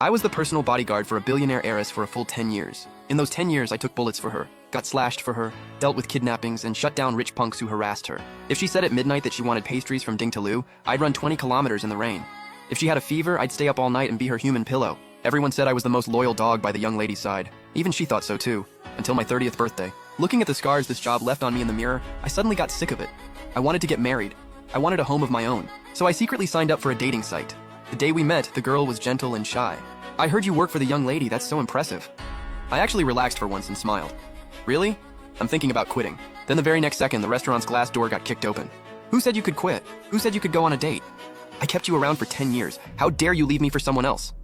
I was the personal bodyguard for a billionaire heiress for a full 10 years. In those 10 years, I took bullets for her, got slashed for her, dealt with kidnappings, and shut down rich punks who harassed her. If she said at midnight that she wanted pastries from Ding to Lu, I'd run 20 kilometers in the rain. If she had a fever, I'd stay up all night and be her human pillow. Everyone said I was the most loyal dog by the young lady's side. Even she thought so too, until my 30th birthday. Looking at the scars this job left on me in the mirror, I suddenly got sick of it. I wanted to get married. I wanted a home of my own. So I secretly signed up for a dating site. The day we met, the girl was gentle and shy. I heard you work for the young lady, that's so impressive. I actually relaxed for once and smiled. Really? I'm thinking about quitting. Then the very next second, the restaurant's glass door got kicked open. Who said you could quit? Who said you could go on a date? I kept you around for 10 years. How dare you leave me for someone else?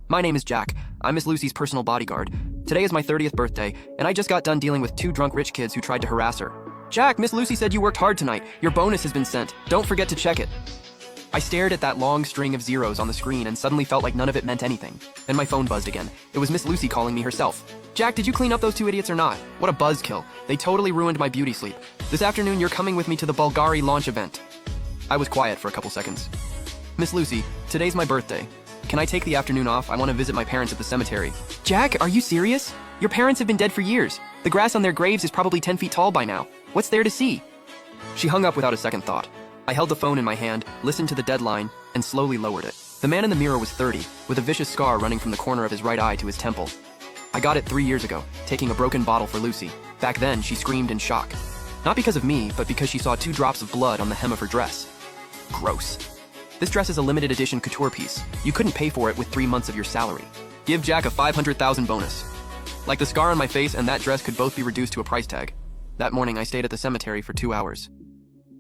My name is Jack. I'm Miss Lucy's personal bodyguard. Today is my 30th birthday, and I just got done dealing with 2 drunk rich kids who tried to harass her. Jack, Miss Lucy said you worked hard tonight. Your bonus has been sent. Don't forget to check it. I stared at that long string of zeros on the screen and suddenly felt like none of it meant anything. Then my phone buzzed again. It was Miss Lucy calling me herself. Jack, did you clean up those 2 idiots or not? What a buzzkill. They totally ruined my beauty sleep. This afternoon, you're coming with me to the Bulgari launch event. I was quiet for a couple seconds. Miss Lucy, today's my birthday. Can I take the afternoon off? I want to visit my parents at the cemetery. Jack, are you serious? Your parents have been dead for years. The grass on their graves is probably 10 feet tall by now. What's there to see? She hung up without a second thought. I held the phone in my hand, listened to the deadline, and slowly lowered it. The man in the mirror was 30, with a vicious scar running from the corner of his right eye to his temple. I got it 3 years ago, taking a broken bottle for Lucy. Back then, she screamed in shock. Not because of me, but because she saw 2 drops of blood on the hem of her dress. Gross. This dress is a limited edition couture piece. You couldn't pay for it with 3 months of your salary. Give Jack a 500,000 bonus. Like the scar on my face and that dress could both be reduced to a price tag. That morning, I stayed at the cemetery for 2 hours.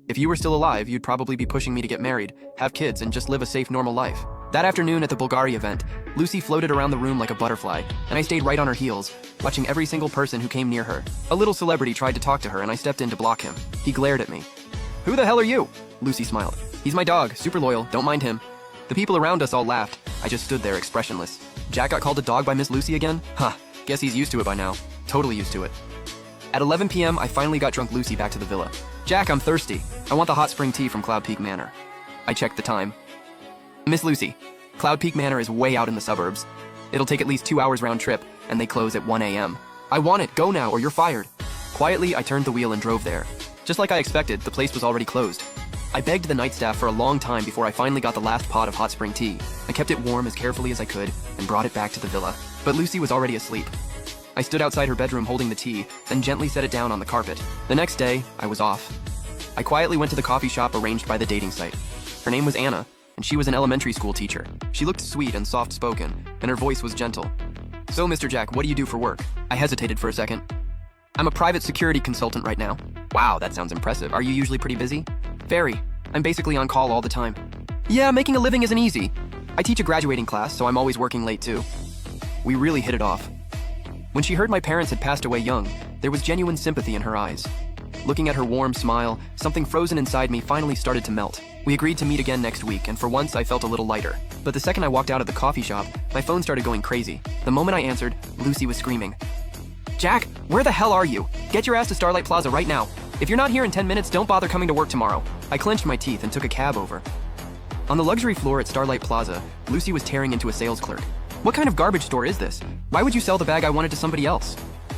If you were still alive, you'd probably be pushing me to get married, have kids, and just live a safe, normal life. That afternoon at the Bulgari event, Lucy floated around the room like a butterfly, and I stayed right on her heels, watching every single person who came near her. A little celebrity tried to talk to her, and I stepped in to block him. He glared at me. "Who the hell are you?" Lucy smiled. "He's my dog, super loyal, don't mind him." The people around us all laughed. I just stood there expressionless. Jack got called a dog by Miss Lucy again? Huh, guess he's used to it by now. Totally used to it. At 11 p.m., I finally got drunk Lucy back to the villa. "Jack, I'm thirsty. I want the hot spring tea from Cloud Peak Manor." I checked the time. "Miss Lucy, Cloud Peak Manor is way out in the suburbs. It'll take at least 2 hours round trip, and they close at 1 a.m. I want it, go now, or you're fired." Quietly, I turned the wheel and drove there. Just like I expected, the place was already closed. I begged the night staff for a long time before I finally got the last pot of hot spring tea. I kept it warm as carefully as I could and brought it back to the villa. But Lucy was already asleep. I stood outside her bedroom holding the tea, then gently set it down on the carpet. The next day, I was off. I quietly went to the coffee shop arranged by the dating site. Her name was Anna, and she was an elementary school teacher. She looked sweet and soft-spoken, and her voice was gentle. "So, Mr. Jack, what do you do for work?" I hesitated for a second. "I'm a private security consultant right now." "Wow, that sounds impressive. Are you usually pretty busy?" "Very. I'm basically on call all the time." "Yeah, making a living isn't easy. I teach a graduating class, so I'm always working late too." We really hit it off. When she heard my parents had passed away young, there was genuine sympathy in her eyes. Looking at her warm smile, something frozen inside me finally started to melt. We agreed to meet again next week, and for once I felt a little lighter. But the second I walked out of the coffee shop, my phone started going crazy. The moment I answered, Lucy was screaming. "Jack, where the hell are you? Get your ass to Starlight Plaza right now. If you're not here in 10 minutes, don't bother coming to work tomorrow." I clenched my teeth and took a cab over. On the luxury floor at Starlight Plaza, Lucy was tearing into a sales clerk. "What kind of garbage store is this? Why would you sell the bag I wanted to somebody else?"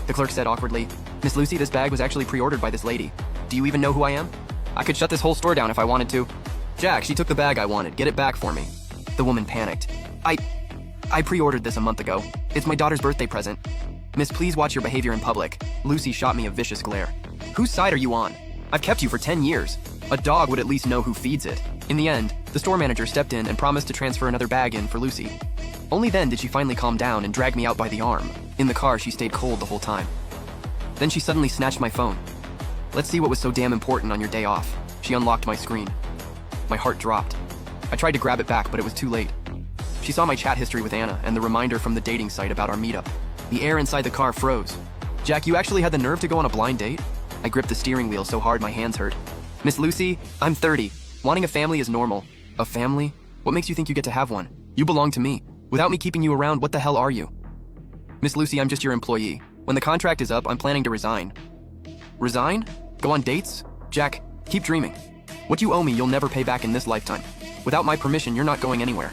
The clerk said awkwardly, "Miss Lucy, this bag was actually pre-ordered by this lady. Do you even know who I am? I could shut this whole store down if I wanted to." "Jack, she took the bag I wanted. Get it back for me." The woman panicked. I pre-ordered this a month ago. It's my daughter's birthday present. Miss, please watch your behavior in public." Lucy shot me a vicious glare. "Whose side are you on? I've kept you for 10 years. A dog would at least know who feeds it." In the end, the store manager stepped in and promised to transfer another bag in for Lucy. Only then did she finally calm down and drag me out by the arm. In the car, she stayed cold the whole time. Then she suddenly snatched my phone. "Let's see what was so damn important on your day off." She unlocked my screen. My heart dropped. I tried to grab it back, but it was too late. She saw my chat history with Anna and the reminder from the dating site about our meetup. The air inside the car froze. "Jack, you actually had the nerve to go on a blind date?" I gripped the steering wheel so hard my hands hurt. "Miss Lucy, I'm 30. Wanting a family is normal." "A family? What makes you think you get to have one? You belong to me. Without me keeping you around, what the hell are you?" "Miss Lucy, I'm just your employee. When the contract is up, I'm planning to resign." "Resign? Go on dates? Jack, keep dreaming. What you owe me, you'll never pay back in this lifetime. Without my permission, you're not going anywhere."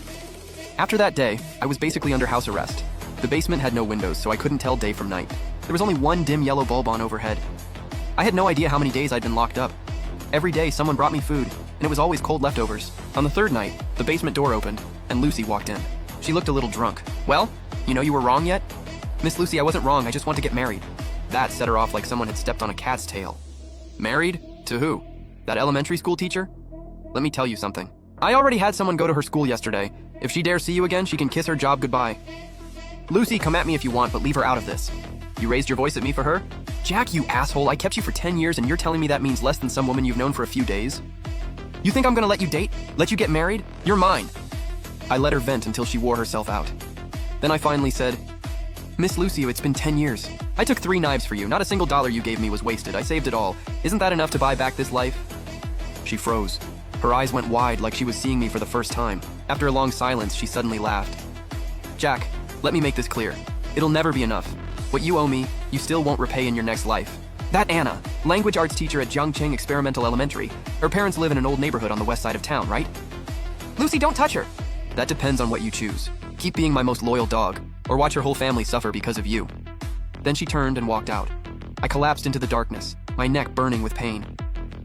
After that day, I was basically under house arrest. The basement had no windows, so I couldn't tell day from night. There was only one dim yellow bulb on overhead. I had no idea how many days I'd been locked up. Every day, someone brought me food, and it was always cold leftovers. On the third night, the basement door opened, and Lucy walked in. She looked a little drunk. Well, you know you were wrong yet? Miss Lucy, I wasn't wrong, I just want to get married. That set her off like someone had stepped on a cat's tail. Married? To who? That elementary school teacher? Let me tell you something. I already had someone go to her school yesterday. If she dares see you again, she can kiss her job goodbye. Lucy, come at me if you want, but leave her out of this. You raised your voice at me for her? Jack, you asshole, I kept you for 10 years and you're telling me that means less than some woman you've known for a few days? You think I'm gonna let you date? Let you get married? You're mine. I let her vent until she wore herself out. Then I finally said, Miss Lucio, it's been 10 years. I took 3 knives for you. Not a single dollar you gave me was wasted. I saved it all. Isn't that enough to buy back this life? She froze. Her eyes went wide like she was seeing me for the first time. After a long silence, she suddenly laughed. Jack, let me make this clear. It'll never be enough. What you owe me, you still won't repay in your next life. That Anna, language arts teacher at Jiangqing Experimental Elementary. Her parents live in an old neighborhood on the west side of town, right? Lucy, don't touch her. That depends on what you choose. Keep being my most loyal dog, or watch your whole family suffer because of you. Then she turned and walked out. I collapsed into the darkness, my neck burning with pain.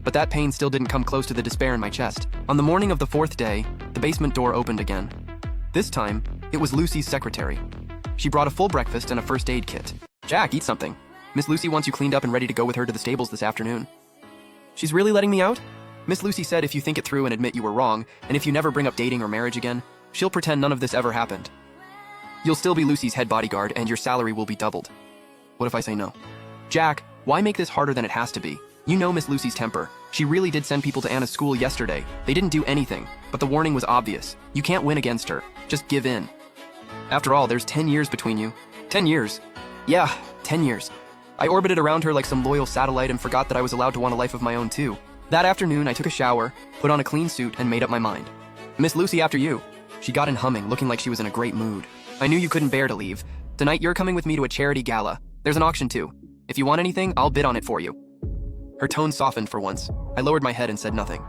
But that pain still didn't come close to the despair in my chest. On the morning of the 4th day, the basement door opened again. This time, it was Lucy's secretary. She brought a full breakfast and a first aid kit. Jack, eat something. Miss Lucy wants you cleaned up and ready to go with her to the stables this afternoon. She's really letting me out? Miss Lucy said if you think it through and admit you were wrong, and if you never bring up dating or marriage again, she'll pretend none of this ever happened. You'll still be Lucy's head bodyguard, and your salary will be doubled. What if I say no? Jack, why make this harder than it has to be? You know Miss Lucy's temper. She really did send people to Anna's school yesterday. They didn't do anything, but the warning was obvious. You can't win against her. Just give in. After all, there's 10 years between you. 10 years. Yeah, 10 years. I orbited around her like some loyal satellite and forgot that I was allowed to want a life of my own too. That afternoon, I took a shower, put on a clean suit, and made up my mind. Miss Lucy, after you. She got in humming, looking like she was in a great mood. I knew you couldn't bear to leave. Tonight, you're coming with me to a charity gala. There's an auction too. If you want anything, I'll bid on it for you. Her tone softened for once. I lowered my head and said nothing.